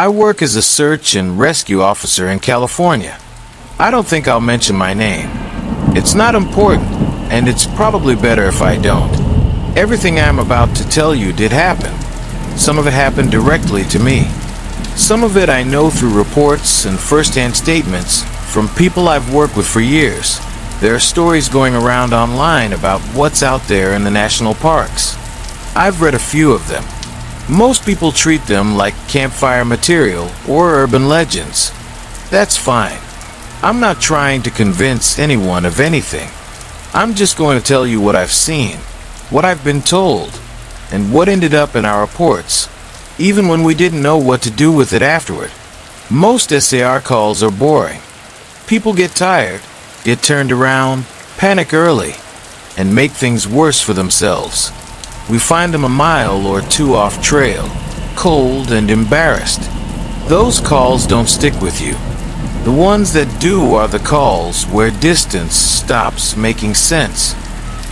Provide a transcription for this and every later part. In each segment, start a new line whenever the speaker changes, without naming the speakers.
I work as a search and rescue officer in California. I don't think I'll mention my name. It's not important, and it's probably better if I don't. Everything I'm about to tell you did happen. Some of it happened directly to me. Some of it I know through reports and first-hand statements from people I've worked with for years. There are stories going around online about what's out there in the national parks. I've read a few of them. Most people treat them like campfire material or urban legends. That's fine. I'm not trying to convince anyone of anything. I'm just going to tell you what I've seen, what I've been told, and what ended up in our reports, even when we didn't know what to do with it afterward. Most SAR calls are boring. People get tired, get turned around, panic early, and make things worse for themselves. We find them a mile or two off trail, cold and embarrassed. Those calls don't stick with you. The ones that do are the calls where distance stops making sense.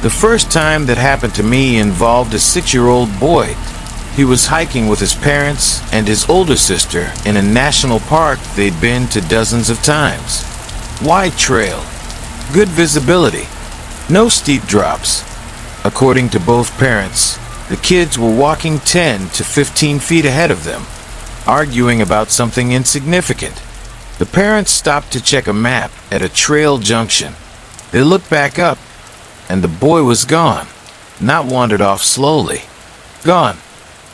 The first time that happened to me involved a 6-year-old boy. He was hiking with his parents and his older sister in a national park they'd been to dozens of times. Wide trail, good visibility, no steep drops. According to both parents, the kids were walking 10 to 15 feet ahead of them, arguing about something insignificant. The parents stopped to check a map at a trail junction. They looked back up, and the boy was gone, not wandered off slowly. Gone.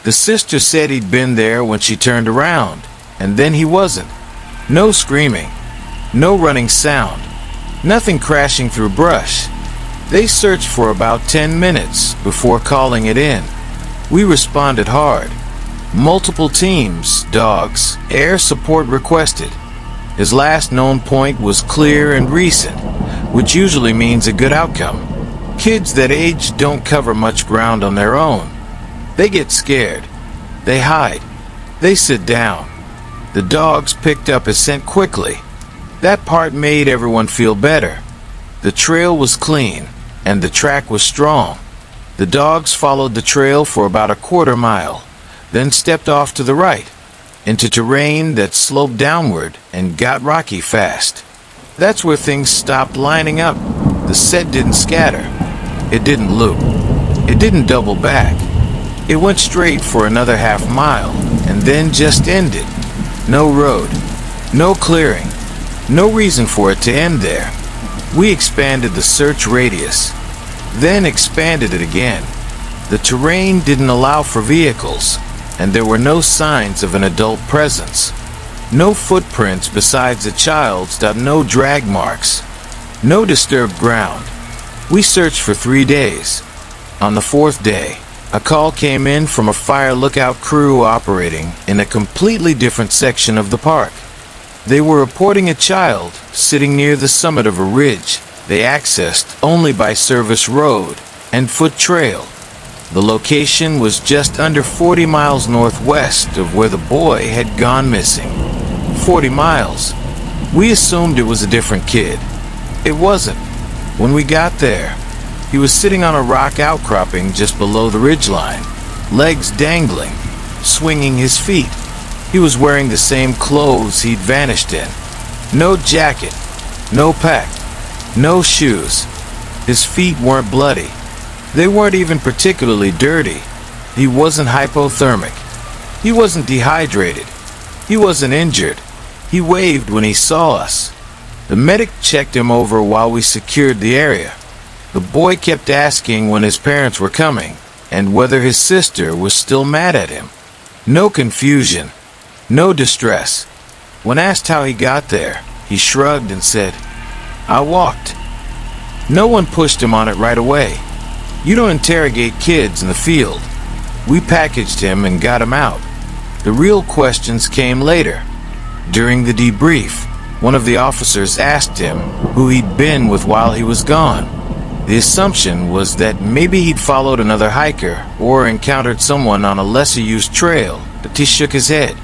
The sister said he'd been there when she turned around, and then he wasn't. No screaming, no running sound, nothing crashing through brush. They searched for about 10 minutes before calling it in. We responded hard. Multiple teams, dogs, air support requested. His last known point was clear and recent, which usually means a good outcome. Kids that age don't cover much ground on their own. They get scared. They hide. They sit down. The dogs picked up his scent quickly. That part made everyone feel better. The trail was clean, and the track was strong. The dogs followed the trail for about a quarter mile, then stepped off to the right, into terrain that sloped downward and got rocky fast. That's where things stopped lining up. The set didn't scatter. It didn't loop. It didn't double back. It went straight for another half mile, and then just ended. No road, no clearing, no reason for it to end there. We expanded the search radius, then expanded it again. The terrain didn't allow for vehicles, and there were no signs of an adult presence. No footprints besides a child's, no drag marks, no disturbed ground. We searched for 3 days. On the 4th day, a call came in from a fire lookout crew operating in a completely different section of the park. They were reporting a child sitting near the summit of a ridge they accessed only by service road and foot trail. The location was just under 40 miles northwest of where the boy had gone missing. 40 miles. We assumed it was a different kid. It wasn't. When we got there, he was sitting on a rock outcropping just below the ridgeline, legs dangling, swinging his feet. He was wearing the same clothes he'd vanished in. No jacket, no pack, no shoes. His feet weren't bloody. They weren't even particularly dirty. He wasn't hypothermic. He wasn't dehydrated. He wasn't injured. He waved when he saw us. The medic checked him over while we secured the area. The boy kept asking when his parents were coming and whether his sister was still mad at him. No confusion, no distress. When asked how he got there, he shrugged and said, "I walked." No one pushed him on it right away. You don't interrogate kids in the field. We packaged him and got him out. The real questions came later. During the debrief, one of the officers asked him who he'd been with while he was gone. The assumption was that maybe he'd followed another hiker or encountered someone on a lesser-used trail, but he shook his head.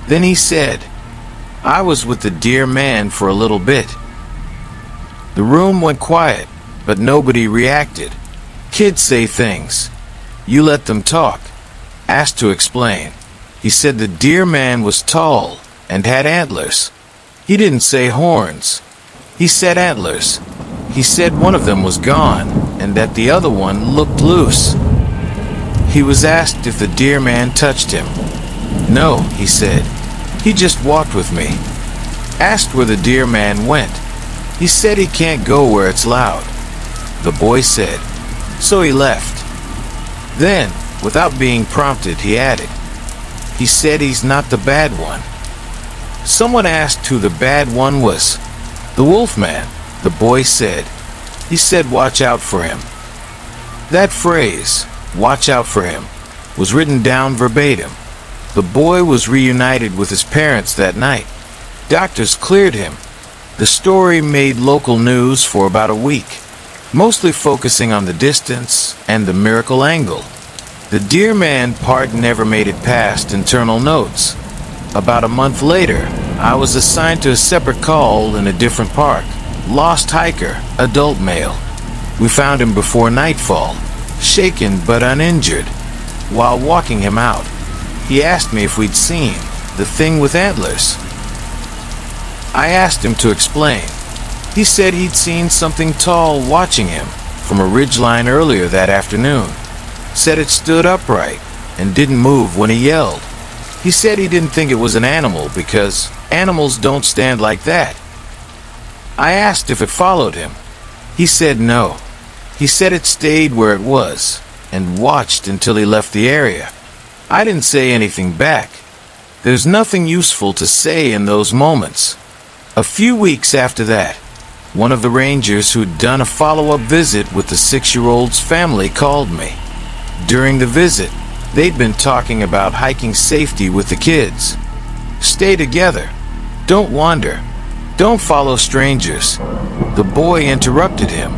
Then he said, "I was with the dear man for a little bit." The room went quiet, but nobody reacted. Kids say things. You let them talk. Ask to explain. He said the deer man was tall and had antlers. He didn't say horns. He said antlers. He said one of them was gone and that the other one looked loose. He was asked if the deer man touched him. No, he said. He just walked with me. Asked where the deer man went. He said he can't go where it's loud. The boy said, so he left. Then, without being prompted, he added, he said he's not the bad one. Someone asked who the bad one was. The wolfman, the boy said. He said watch out for him. That phrase, watch out for him, was written down verbatim. The boy was reunited with his parents that night. Doctors cleared him. The story made local news for about a week, mostly focusing on the distance and the miracle angle. The deer man part never made it past internal notes. About a month later, I was assigned to a separate call in a different park. Lost hiker, adult male. We found him before nightfall, shaken but uninjured. While walking him out, he asked me if we'd seen the thing with antlers. I asked him to explain. He said he'd seen something tall watching him from a ridgeline earlier that afternoon. Said it stood upright and didn't move when he yelled. He said he didn't think it was an animal because animals don't stand like that. I asked if it followed him. He said no. He said it stayed where it was and watched until he left the area. I didn't say anything back. There's nothing useful to say in those moments. A few weeks after that, one of the rangers who'd done a follow-up visit with the 6-year-old's family called me. During the visit, they'd been talking about hiking safety with the kids. Stay together. Don't wander. Don't follow strangers. The boy interrupted him.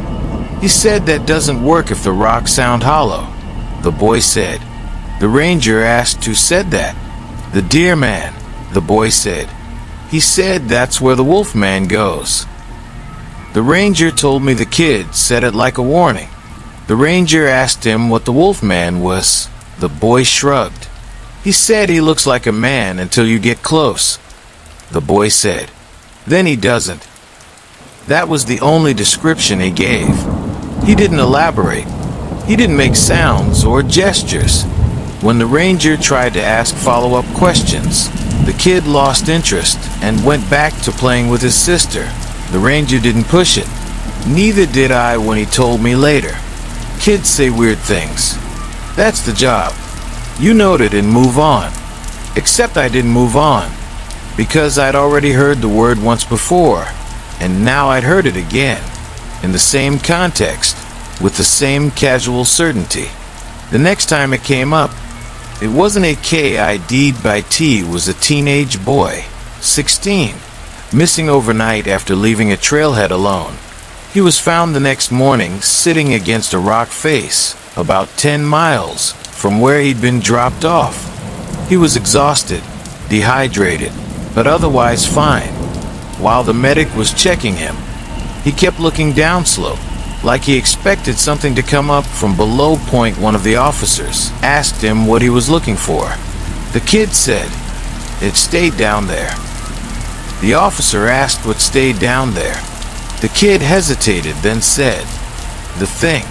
He said that doesn't work if the rocks sound hollow. The boy said. The ranger asked who said that. The deer man, the boy said. He said that's where the wolf man goes. The ranger told me the kid said it like a warning. The ranger asked him what the wolf man was. The boy shrugged. He said he looks like a man until you get close. The boy said. Then he doesn't. That was the only description he gave. He didn't elaborate. He didn't make sounds or gestures. When the ranger tried to ask follow-up questions, the kid lost interest and went back to playing with his sister. The ranger didn't push it. Neither did I when he told me later. Kids say weird things. That's the job. You note it and move on. Except I didn't move on, because I'd already heard the word once before, and now I'd heard it again, in the same context, with the same casual certainty. The next time it came up, it wasn't a K ID'd by T. Was a teenage boy, 16, missing overnight after leaving a trailhead alone. He was found the next morning sitting against a rock face, about 10 miles from where he'd been dropped off. He was exhausted, dehydrated, but otherwise fine. While the medic was checking him, he kept looking downslope, like he expected something to come up from below. One of the officers asked him what he was looking for. The kid said, it stayed down there. The officer asked what stayed down there. The kid hesitated, then said, the thing.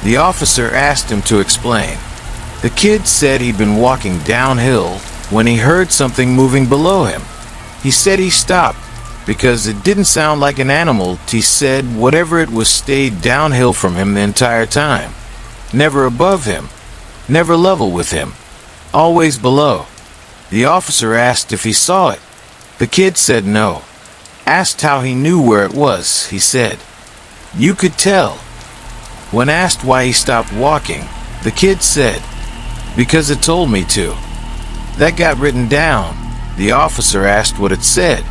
The officer asked him to explain. The kid said he'd been walking downhill when he heard something moving below him. He said he stopped because it didn't sound like an animal. He said whatever it was stayed downhill from him the entire time. Never above him, never level with him, always below. The officer asked if he saw it. The kid said no. Asked how he knew where it was, he said, you could tell. When asked why he stopped walking, the kid said, because it told me to. That got written down. The officer asked what it said.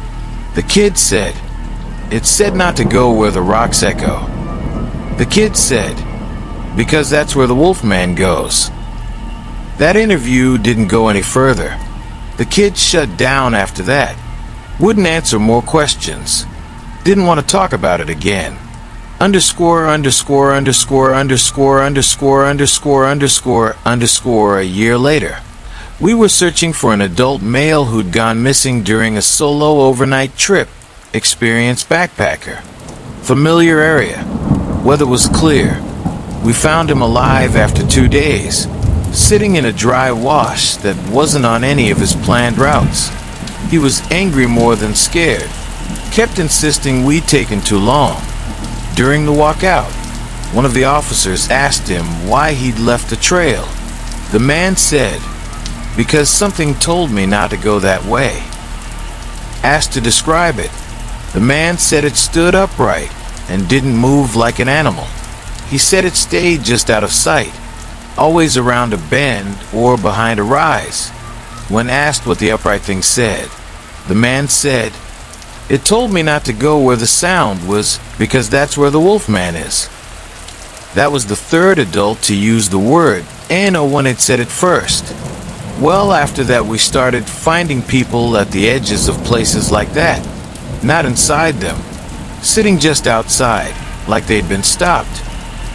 The kid said, it said not to go where the rocks echo. The kid said, because that's where the wolf man goes. That interview didn't go any further. The kid shut down after that. Wouldn't answer more questions. Didn't want to talk about it again. Underscore a year later. We were searching for an adult male who'd gone missing during a solo overnight trip. Experienced backpacker. Familiar area. Weather was clear. We found him alive after 2 days, sitting in a dry wash that wasn't on any of his planned routes. He was angry more than scared, kept insisting we'd taken too long. During the walk out, one of the officers asked him why he'd left the trail. The man said, "Because something told me not to go that way." Asked to describe it, the man said it stood upright and didn't move like an animal. He said it stayed just out of sight, always around a bend or behind a rise. When asked what the upright thing said, the man said, "It told me not to go where the sound was because that's where the wolfman is." That was the third adult to use the word, and no one had said it first. Well, after that we started finding people at the edges of places like that, not inside them, sitting just outside, like they'd been stopped.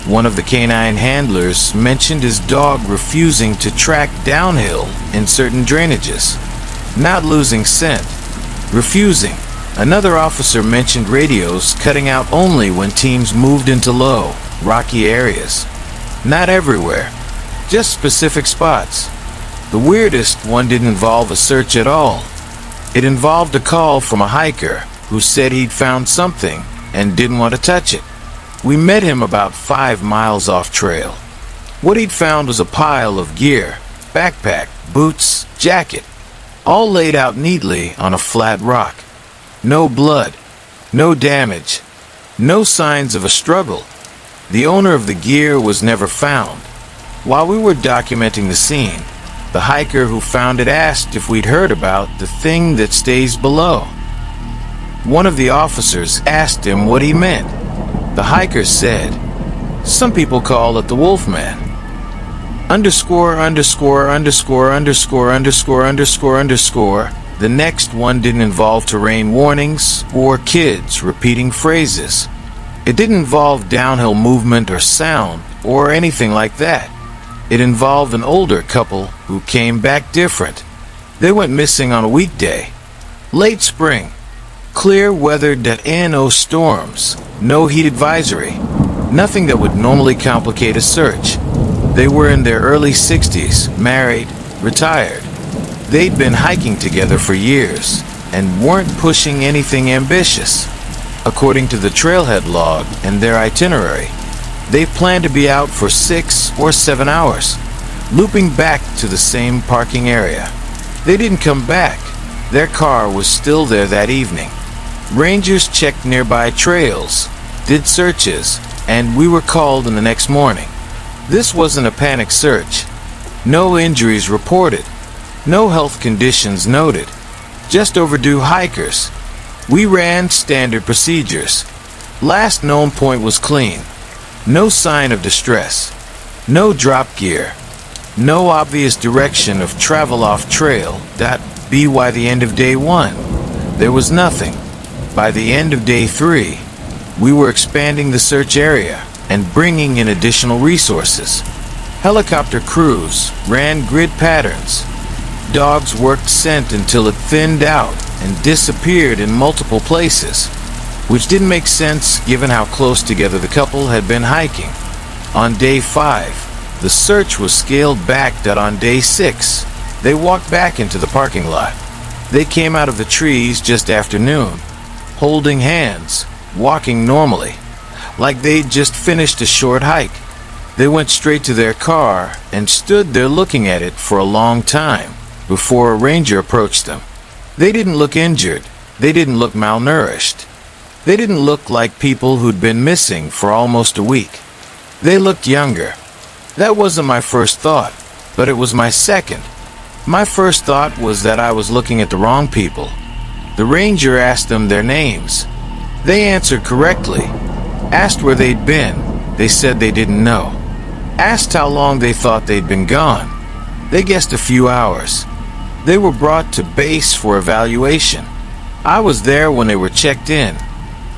One of the canine handlers mentioned his dog refusing to track downhill in certain drainages, not losing scent, refusing. Another officer mentioned radios cutting out only when teams moved into low, rocky areas. Not everywhere, just specific spots. The weirdest one didn't involve a search at all. It involved a call from a hiker who said he'd found something and didn't want to touch it. We met him about 5 miles off trail. What he'd found was a pile of gear, backpack, boots, jacket, all laid out neatly on a flat rock. No blood, no damage, no signs of a struggle. The owner of the gear was never found. While we were documenting the scene, the hiker who found it asked if we'd heard about the thing that stays below. One of the officers asked him what he meant. The hiker said, "Some people call it the Wolfman." Underscore, underscore, underscore, underscore, underscore, underscore, underscore. The next one didn't involve terrain warnings or kids repeating phrases. It didn't involve downhill movement or sound or anything like that. It involved an older couple who came back different. They went missing on a weekday. Late spring. Clear weathered that no storms, no heat advisory, nothing that would normally complicate a search. They were in their early 60s, married, retired. They'd been hiking together for years and weren't pushing anything ambitious. According to the trailhead log and their itinerary, they planned to be out for 6 or 7 hours, looping back to the same parking area. They didn't come back. Their car was still there that evening. Rangers checked nearby trails, did searches, and we were called in the next morning. This wasn't a panic search. No injuries reported. No health conditions noted. Just overdue hikers. We ran standard procedures. Last known point was clean. No sign of distress. No drop gear. No obvious direction of travel off trail. Be by the end of day 1. There was nothing. By the end of day 3, we were expanding the search area and bringing in additional resources. Helicopter crews ran grid patterns. Dogs worked scent until it thinned out and disappeared in multiple places, which didn't make sense given how close together the couple had been hiking. On day 5, the search was scaled back. On day 6, they walked back into the parking lot. They came out of the trees just after noon, holding hands, walking normally, like they'd just finished a short hike. They went straight to their car and stood there looking at it for a long time before a ranger approached them. They didn't look injured. They didn't look malnourished. They didn't look like people who'd been missing for almost a week. They looked younger. That wasn't my first thought, but it was my second. My first thought was that I was looking at the wrong people. The ranger asked them their names. They answered correctly. Asked where they'd been. They said they didn't know. Asked how long they thought they'd been gone. They guessed a few hours. They were brought to base for evaluation. I was there when they were checked in.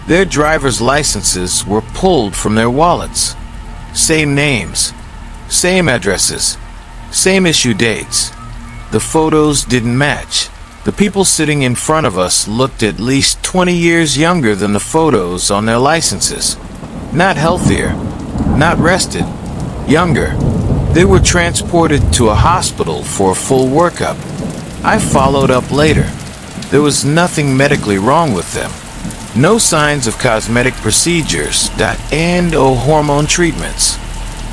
Their driver's licenses were pulled from their wallets. Same names, same addresses, same issue dates. The photos didn't match. The people sitting in front of us looked at least 20 years younger than the photos on their licenses. Not healthier, not rested, younger. They were transported to a hospital for a full workup. I followed up later. There was nothing medically wrong with them. No signs of cosmetic procedures and/or hormone treatments.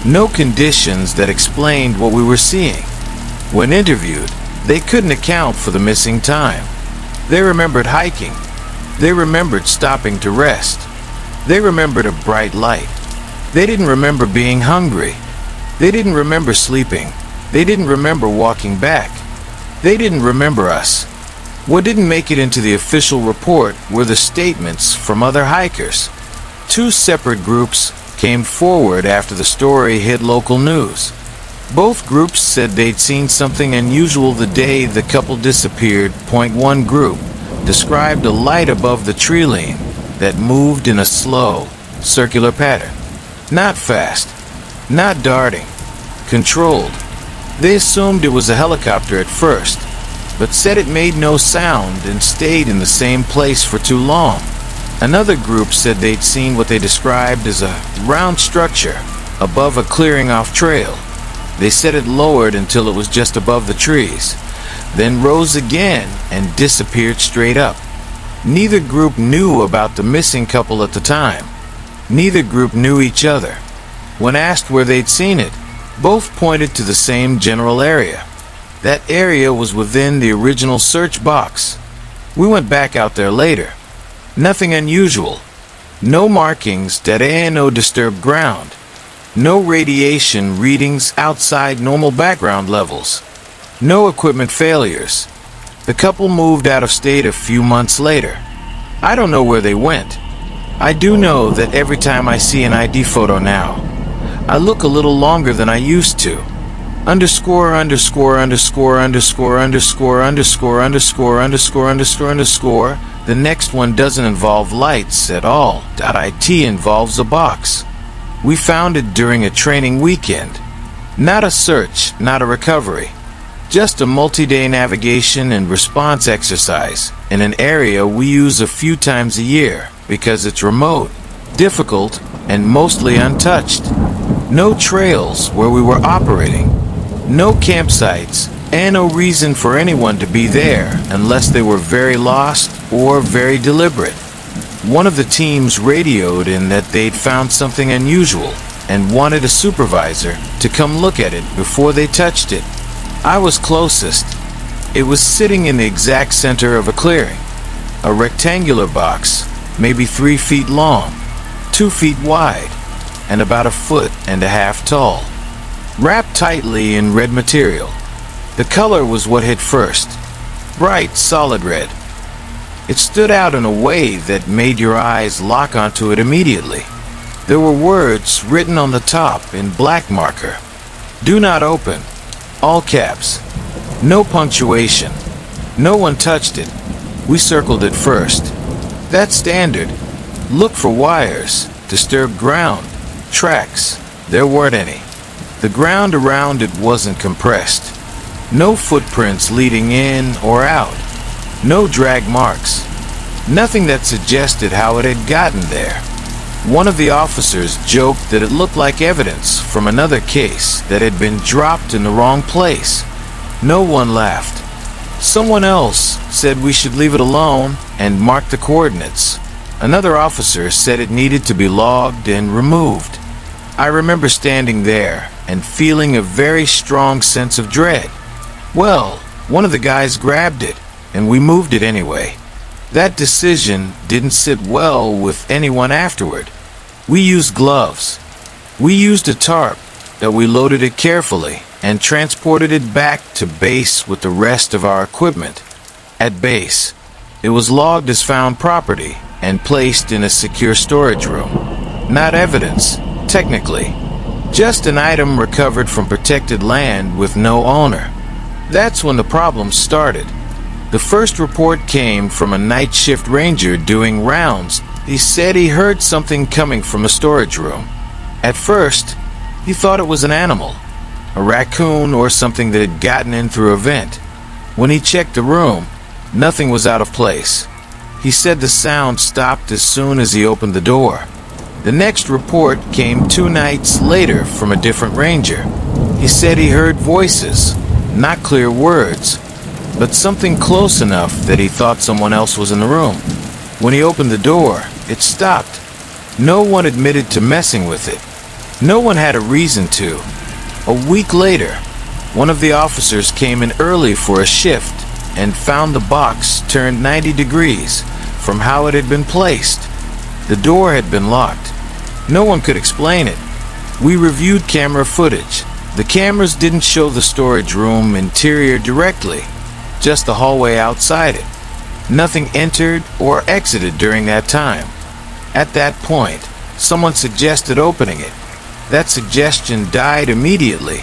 No conditions that explained what we were seeing. When interviewed, they couldn't account for the missing time. They remembered hiking. They remembered stopping to rest. They remembered a bright light. They didn't remember being hungry. They didn't remember sleeping. They didn't remember walking back. They didn't remember us. What didn't make it into the official report were the statements from other hikers. Two separate groups came forward after the story hit local news. Both groups said they'd seen something unusual the day the couple disappeared. Point one group described a light above the tree line that moved in a slow, circular pattern. Not fast, not darting, controlled. They assumed it was a helicopter at first, but said it made no sound and stayed in the same place for too long. Another group said they'd seen what they described as a round structure above a clearing off trail. They said it lowered until it was just above the trees, then rose again and disappeared straight up. Neither group knew about the missing couple at the time. Neither group knew each other. When asked where they'd seen it, both pointed to the same general area. That area was within the original search box. We went back out there later. Nothing unusual. No markings no disturbed ground. No radiation readings outside normal background levels. No equipment failures. The couple moved out of state a few months later. I don't know where they went. I do know that every time I see an ID photo now, I look a little longer than I used to. Underscore, underscore, underscore, underscore, underscore, underscore, underscore, underscore, underscore, underscore. The next one doesn't involve lights at all. .it involves a box. We found it during a training weekend. Not a search, not a recovery. Just a multi-day navigation and response exercise in an area we use a few times a year because it's remote, difficult, and mostly untouched. No trails where we were operating. No campsites, and no reason for anyone to be there unless they were very lost or very deliberate. One of the teams radioed in that they'd found something unusual and wanted a supervisor to come look at it before they touched it. I was closest. It was sitting in the exact center of a clearing. A rectangular box, maybe 3 feet long, 2 feet wide, and about 1.5 feet tall. Wrapped tightly in red material. The color was what hit first. Bright, solid red. It stood out in a way that made your eyes lock onto it immediately. There were words written on the top in black marker. Do not open. All caps. No punctuation. No one touched it. We circled it first. That's standard. Look for wires, disturbed ground, tracks. There weren't any. The ground around it wasn't compressed. No footprints leading in or out. No drag marks. Nothing that suggested how it had gotten there. One of the officers joked that it looked like evidence from another case that had been dropped in the wrong place. No one laughed. Someone else said we should leave it alone and mark the coordinates. Another officer said it needed to be logged and removed. I remember standing there and feeling a very strong sense of dread. Well, one of the guys grabbed it, and we moved it anyway. That decision didn't sit well with anyone afterward. We used gloves. We used a tarp that we loaded it carefully and transported it back to base with the rest of our equipment. At base, it was logged as found property and placed in a secure storage room. Not evidence, technically. Just an item recovered from protected land with no owner. That's when the problem started. The first report came from a night shift ranger doing rounds. He said he heard something coming from the storage room. At first, he thought it was an animal, a raccoon or something that had gotten in through a vent. When he checked the room, nothing was out of place. He said the sound stopped as soon as he opened the door. The next report came 2 nights later from a different ranger. He said he heard voices, not clear words, but something close enough that he thought someone else was in the room. When he opened the door, it stopped. No one admitted to messing with it. No one had a reason to. A week later, one of the officers came in early for a shift and found the box turned 90 degrees from how it had been placed. The door had been locked. No one could explain it. We reviewed camera footage. The cameras didn't show the storage room interior directly, just the hallway outside it. Nothing entered or exited during that time. At that point, someone suggested opening it. That suggestion died immediately.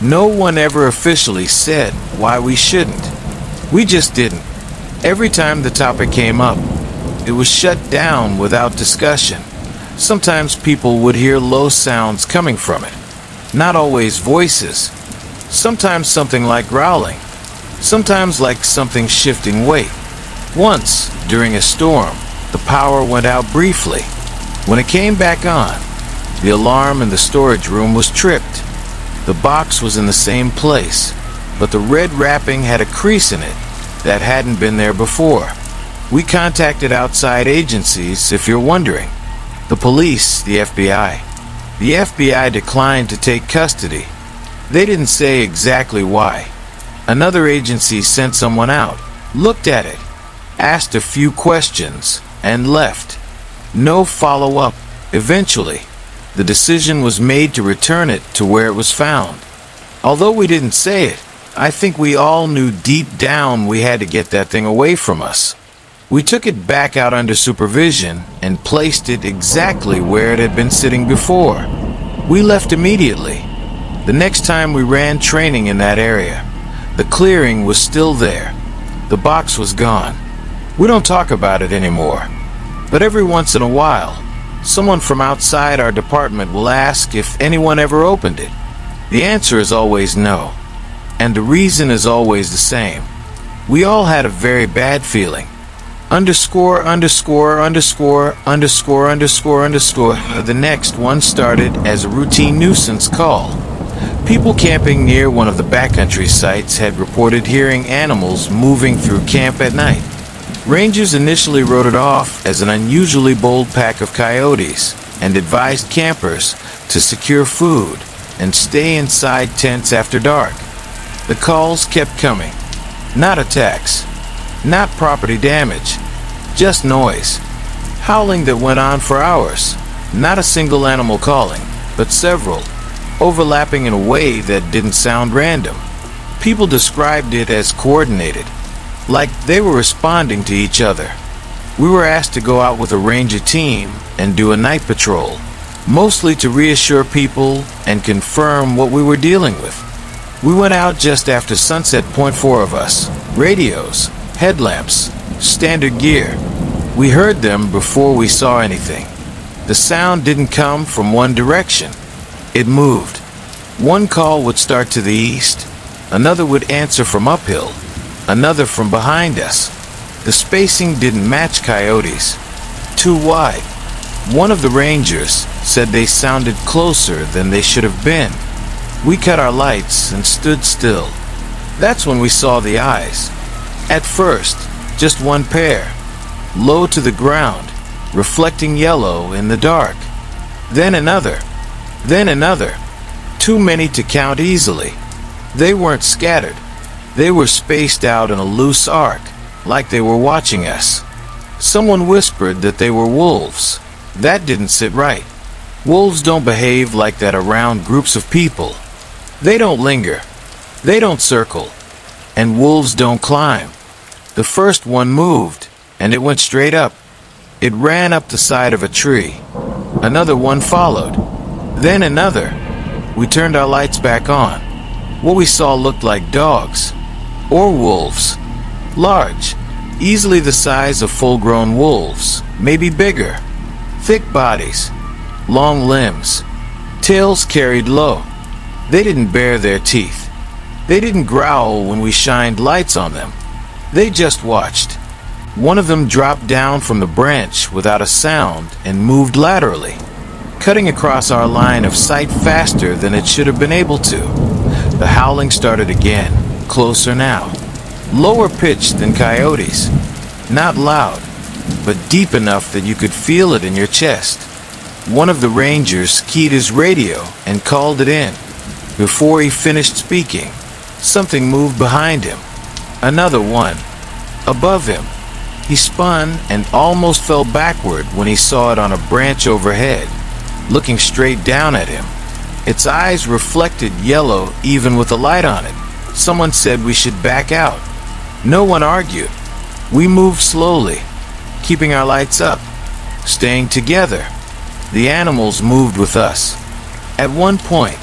No one ever officially said why we shouldn't. We just didn't. Every time the topic came up, it was shut down without discussion. Sometimes people would hear low sounds coming from it. Not always voices. Sometimes something like growling. Sometimes like something shifting weight. Once, during a storm, the power went out briefly. When it came back on, the alarm in the storage room was tripped. The box was in the same place, but the red wrapping had a crease in it that hadn't been there before. We contacted outside agencies, if you're wondering. The police, the FBI. The FBI declined to take custody. They didn't say exactly why. Another agency sent someone out, looked at it, asked a few questions, and left. No follow-up. Eventually, the decision was made to return it to where it was found. Although we didn't say it, I think we all knew deep down we had to get that thing away from us. We took it back out under supervision and placed it exactly where it had been sitting before. We left immediately. The next time we ran training in that area, the clearing was still there. The box was gone. We don't talk about it anymore. But every once in a while, someone from outside our department will ask if anyone ever opened it. The answer is always no. And the reason is always the same. We all had a very bad feeling. Underscore, underscore, underscore, underscore, underscore, underscore. The next one started as a routine nuisance call. People camping near one of the backcountry sites had reported hearing animals moving through camp at night. Rangers initially wrote it off as an unusually bold pack of coyotes and advised campers to secure food and stay inside tents after dark. The calls kept coming. Not attacks. Not property damage. Just noise. Howling that went on for hours. Not a single animal calling, but several, overlapping in a way that didn't sound random. People described it as coordinated, like they were responding to each other. We were asked to go out with a ranger team and do a night patrol, mostly to reassure people and confirm what we were dealing with. We went out just after sunset, 4 of us. Radios, headlamps, standard gear. We heard them before we saw anything. The sound didn't come from one direction. It moved. One call would start to the east, another would answer from uphill, another from behind us. The spacing didn't match coyotes. Too wide. One of the rangers said they sounded closer than they should have been. We cut our lights and stood still. That's when we saw the eyes. At first, just one pair, low to the ground, reflecting yellow in the dark. Then another. Then another. Too many to count easily. They weren't scattered. They were spaced out in a loose arc, like they were watching us. Someone whispered that they were wolves. That didn't sit right. Wolves don't behave like that around groups of people. They don't linger. They don't circle. And wolves don't climb. The first one moved, and it went straight up. It ran up the side of a tree. Another one followed. Then another. We turned our lights back on. What we saw looked like dogs. Or wolves. Large. Easily the size of full-grown wolves. Maybe bigger. Thick bodies. Long limbs. Tails carried low. They didn't bare their teeth. They didn't growl when we shined lights on them. They just watched. One of them dropped down from the branch without a sound and moved laterally, cutting across our line of sight faster than it should have been able to. The howling started again, closer now. Lower pitched than coyotes. Not loud, but deep enough that you could feel it in your chest. One of the rangers keyed his radio and called it in. Before he finished speaking, something moved behind him. Another one. Above him. He spun and almost fell backward when he saw it on a branch overhead, looking straight down at him. Its eyes reflected yellow even with the light on it. Someone said we should back out. No one argued. We moved slowly, keeping our lights up, staying together. The animals moved with us. At one point,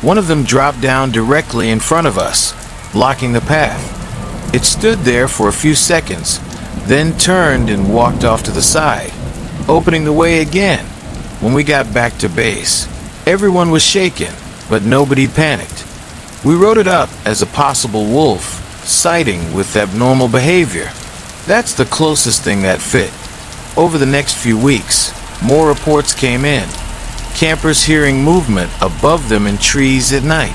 one of them dropped down directly in front of us, blocking the path. It stood there for a few seconds, then turned and walked off to the side, opening the way again. When we got back to base, everyone was shaken, but nobody panicked. We wrote it up as a possible wolf sighting with abnormal behavior. That's the closest thing that fit. Over the next few weeks, more reports came in. Campers hearing movement above them in trees at night.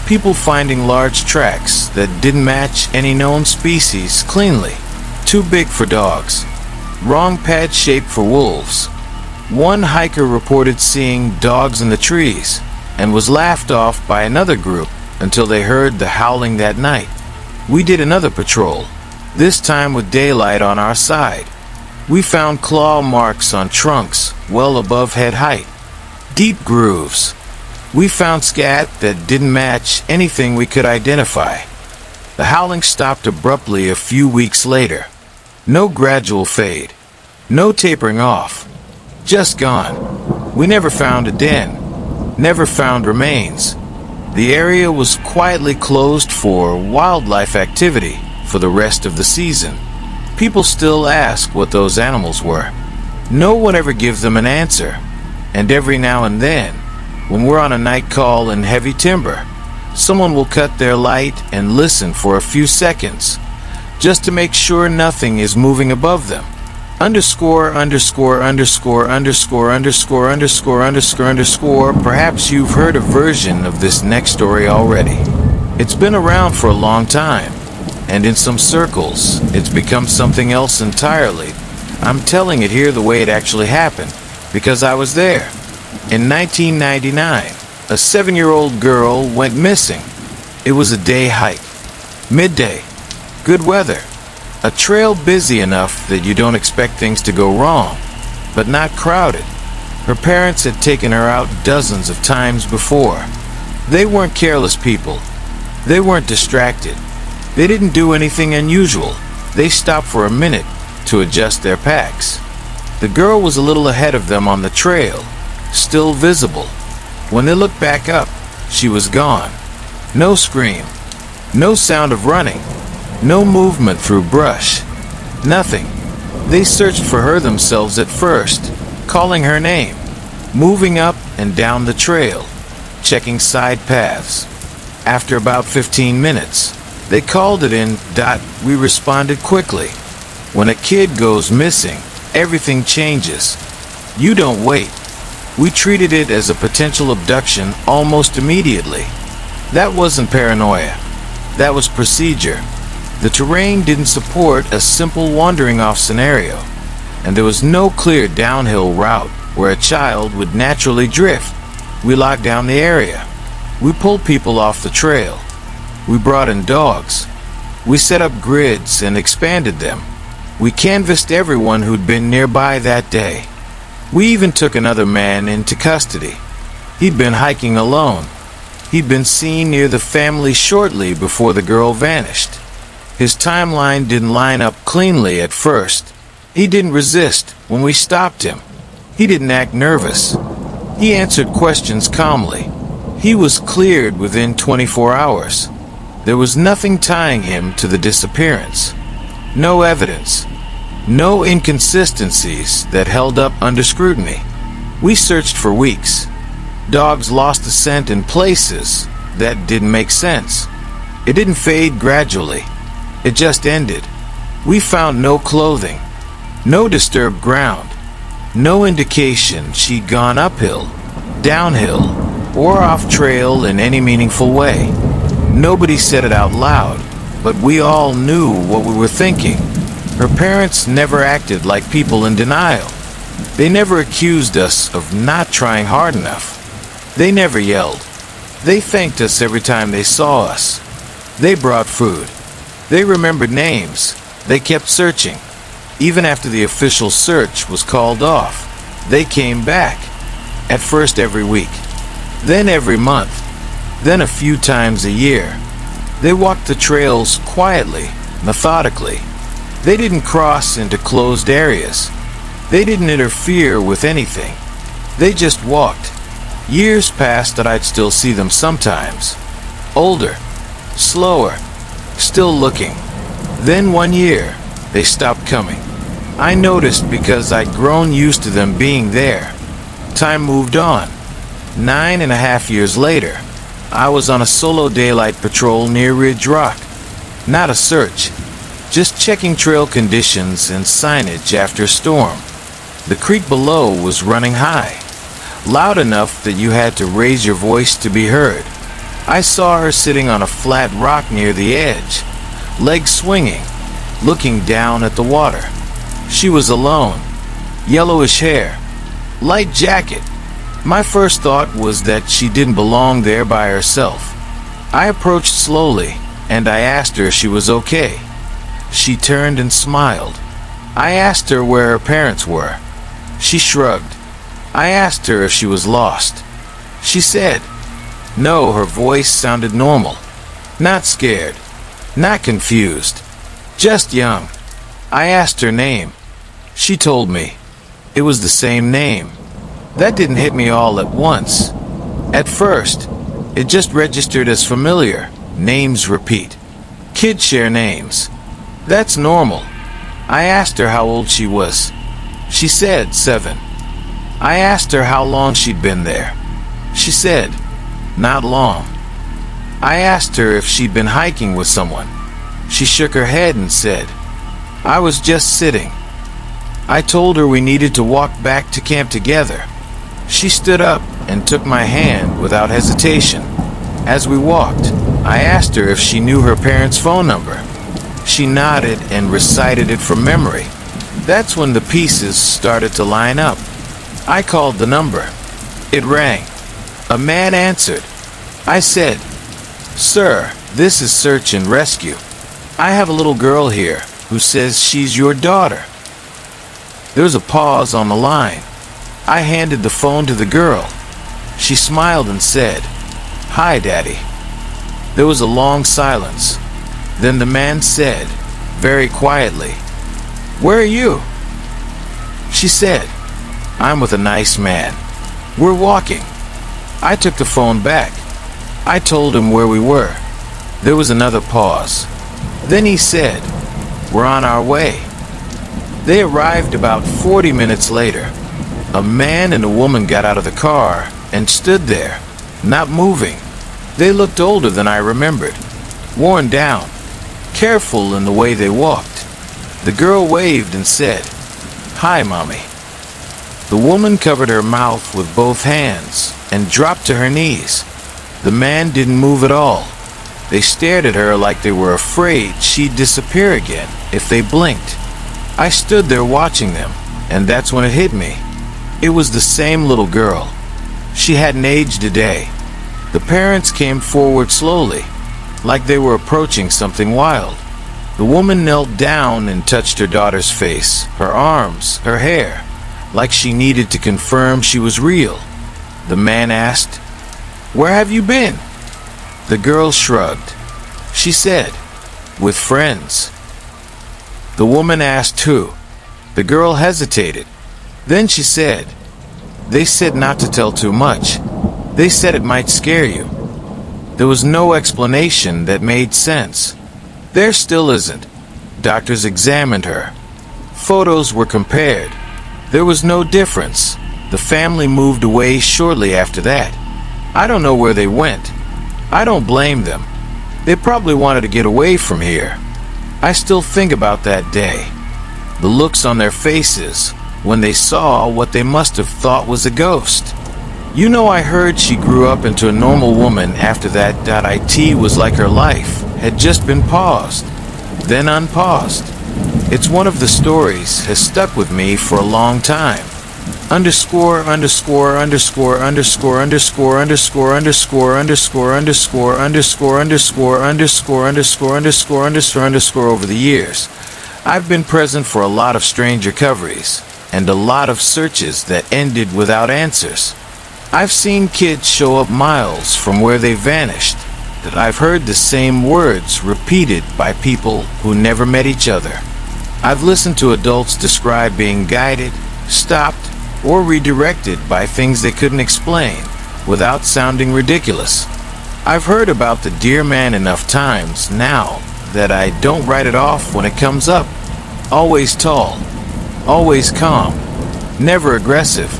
People finding large tracks that didn't match any known species cleanly. Too big for dogs. Wrong pad shape for wolves. One hiker reported seeing dogs in the trees and was laughed off by another group until they heard the howling that night. We did another patrol, this time with daylight on our side. We found claw marks on trunks well above head height. Deep grooves. We found scat that didn't match anything we could identify. The howling stopped abruptly a few weeks later. No gradual fade. No tapering off. Just gone. We never found a den. Never found remains. The area was quietly closed for wildlife activity for the rest of the season. People still ask what those animals were. No one ever gives them an answer. And every now and then, when we're on a night call in heavy timber, someone will cut their light and listen for a few seconds, just to make sure nothing is moving above them. ________________________ Perhaps you've heard a version of this next story already. It's been around for a long time, and in some circles, it's become something else entirely. I'm telling it here the way it actually happened, because I was there. In 1999, a 7-year-old girl went missing. It was a day hike. Midday. Good weather. A trail busy enough that you don't expect things to go wrong, but not crowded. Her parents had taken her out dozens of times before. They weren't careless people. They weren't distracted. They didn't do anything unusual. They stopped for a minute to adjust their packs. The girl was a little ahead of them on the trail, still visible. When they looked back up, she was gone. No scream. No sound of running. No movement through brush. Nothing. They searched for her themselves at first, calling her name, moving up and down the trail, checking side paths. After about 15 minutes, they called it in. We responded quickly. When a kid goes missing, everything changes. You don't wait. We treated it as a potential abduction almost immediately. That wasn't paranoia. That was procedure. The terrain didn't support a simple wandering off scenario, and there was no clear downhill route where a child would naturally drift. We locked down the area. We pulled people off the trail. We brought in dogs. We set up grids and expanded them. We canvassed everyone who'd been nearby that day. We even took another man into custody. He'd been hiking alone. He'd been seen near the family shortly before the girl vanished. His timeline didn't line up cleanly at first. He didn't resist when we stopped him. He didn't act nervous. He answered questions calmly. He was cleared within 24 hours. There was nothing tying him to the disappearance. No evidence. No inconsistencies that held up under scrutiny. We searched for weeks. Dogs lost the scent in places that didn't make sense. It didn't fade gradually. It just ended. We found no clothing, no disturbed ground, no indication she'd gone uphill, downhill, or off trail in any meaningful way. Nobody said it out loud, but we all knew what we were thinking. Her parents never acted like people in denial. They never accused us of not trying hard enough. They never yelled. They thanked us every time they saw us. They brought food. They remembered names. They kept searching. Even after the official search was called off, they came back. At first every week, then every month, then a few times a year. They walked the trails quietly, methodically. They didn't cross into closed areas. They didn't interfere with anything. They just walked. Years passed that I'd still see them sometimes. Older, slower, still looking. Then one year, they stopped coming. I noticed because I'd grown used to them being there. Time moved on. 9.5 years later, I was on a solo daylight patrol near Ridge Rock. Not a search, just checking trail conditions and signage after a storm. The creek below was running high, loud enough that you had to raise your voice to be heard. I saw her sitting on a flat rock near the edge, legs swinging, looking down at the water. She was alone, yellowish hair, light jacket. My first thought was that she didn't belong there by herself. I approached slowly, and I asked her if she was okay. She turned and smiled. I asked her where her parents were. She shrugged. I asked her if she was lost. She said no. Her voice sounded normal. Not scared, not confused, just young. I asked her name. She told me. It was the same name. That didn't hit me all at once. At first, it just registered as familiar. Names repeat. Kids share names. That's normal. I asked her how old she was. She said 7. I asked her how long she'd been there. She said, not long. I asked her if she'd been hiking with someone. She shook her head and said, I was just sitting. I told her we needed to walk back to camp together. She stood up and took my hand without hesitation. As we walked, I asked her if she knew her parents' phone number. She nodded and recited it from memory. That's when the pieces started to line up. I called the number. It rang. A man answered. I said, Sir, this is search and rescue. I have a little girl here who says she's your daughter. There was a pause on the line. I handed the phone to the girl. She smiled and said, Hi, Daddy. There was a long silence. Then the man said, very quietly, Where are you? She said, I'm with a nice man. We're walking. I took the phone back. I told him where we were. There was another pause. Then he said, We're on our way. They arrived about 40 minutes later. A man and a woman got out of the car and stood there, not moving. They looked older than I remembered, worn down, careful in the way they walked. The girl waved and said, Hi, Mommy. The woman covered her mouth with both hands and dropped to her knees. The man didn't move at all. They stared at her like they were afraid she'd disappear again if they blinked. I stood there watching them, and that's when it hit me. It was the same little girl. She hadn't aged a day. The parents came forward slowly, like they were approaching something wild. The woman knelt down and touched her daughter's face, her arms, her hair, like she needed to confirm she was real. The man asked, Where have you been? The girl shrugged. She said, With friends. The woman asked who. The girl hesitated. Then she said, They said not to tell too much. They said it might scare you. There was no explanation that made sense. There still isn't. Doctors examined her. Photos were compared. There was no difference. The family moved away shortly after that. I don't know where they went. I don't blame them. They probably wanted to get away from here. I still think about that day. The looks on their faces when they saw what they must have thought was a ghost. You know, I heard she grew up into a normal woman after that. It was like her life had just been paused, then unpaused. It's one of the stories has stuck with me for a long time. Underscore, underscore, underscore, underscore, underscore, underscore, underscore, underscore, underscore, underscore, underscore, underscore, underscore, underscore, underscore, underscore over the years. I've been present for a lot of strange recoveries and a lot of searches that ended without answers. I've seen kids show up miles from where they vanished, that I've heard the same words repeated by people who never met each other. I've listened to adults describe being guided, stopped, or redirected by things they couldn't explain without sounding ridiculous. I've heard about the dear man enough times now that I don't write it off when it comes up. Always tall, always calm, never aggressive.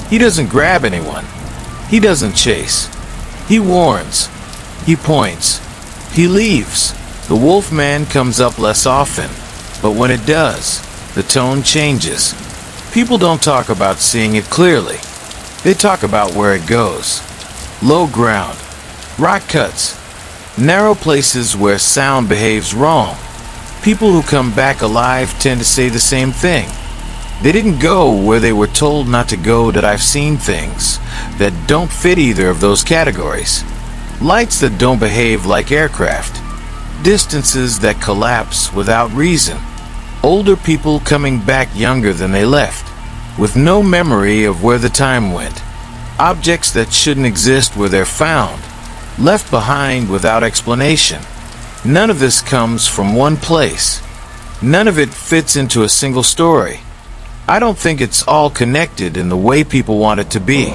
He doesn't grab anyone. He doesn't chase. He warns. He points. He leaves. The wolf man comes up less often, but when it does, the tone changes. People don't talk about seeing it clearly. They talk about where it goes. Low ground, rock cuts, narrow places where sound behaves wrong. People who come back alive tend to say the same thing. They didn't go where they were told not to go. That I've seen things that don't fit either of those categories. Lights that don't behave like aircraft. Distances that collapse without reason. Older people coming back younger than they left, with no memory of where the time went. Objects that shouldn't exist where they're found, left behind without explanation. None of this comes from one place. None of it fits into a single story. I don't think it's all connected in the way people want it to be.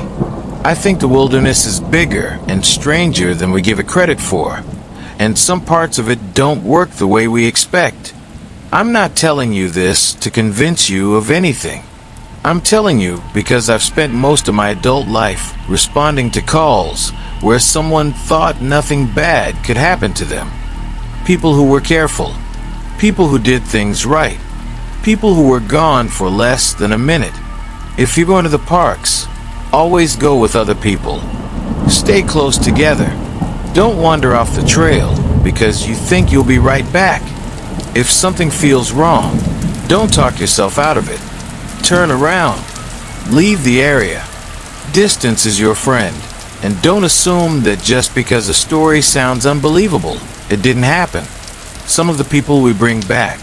I think the wilderness is bigger and stranger than we give it credit for, and some parts of it don't work the way we expect. I'm not telling you this to convince you of anything. I'm telling you because I've spent most of my adult life responding to calls where someone thought nothing bad could happen to them. People who were careful. People who did things right. People who were gone for less than a minute. If you're going to the parks, always go with other people. Stay close together. Don't wander off the trail because you think you'll be right back. If something feels wrong, don't talk yourself out of it. Turn around. Leave the area. Distance is your friend, and don't assume that just because a story sounds unbelievable, it didn't happen. Some of the people we bring back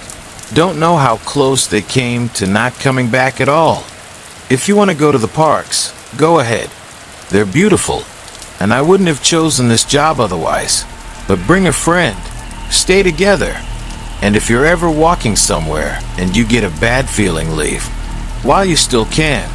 don't know how close they came to not coming back at all. If you want to go to the parks, go ahead. They're beautiful, and I wouldn't have chosen this job otherwise. But bring a friend. Stay together. And if you're ever walking somewhere and you get a bad feeling, leave while you still can.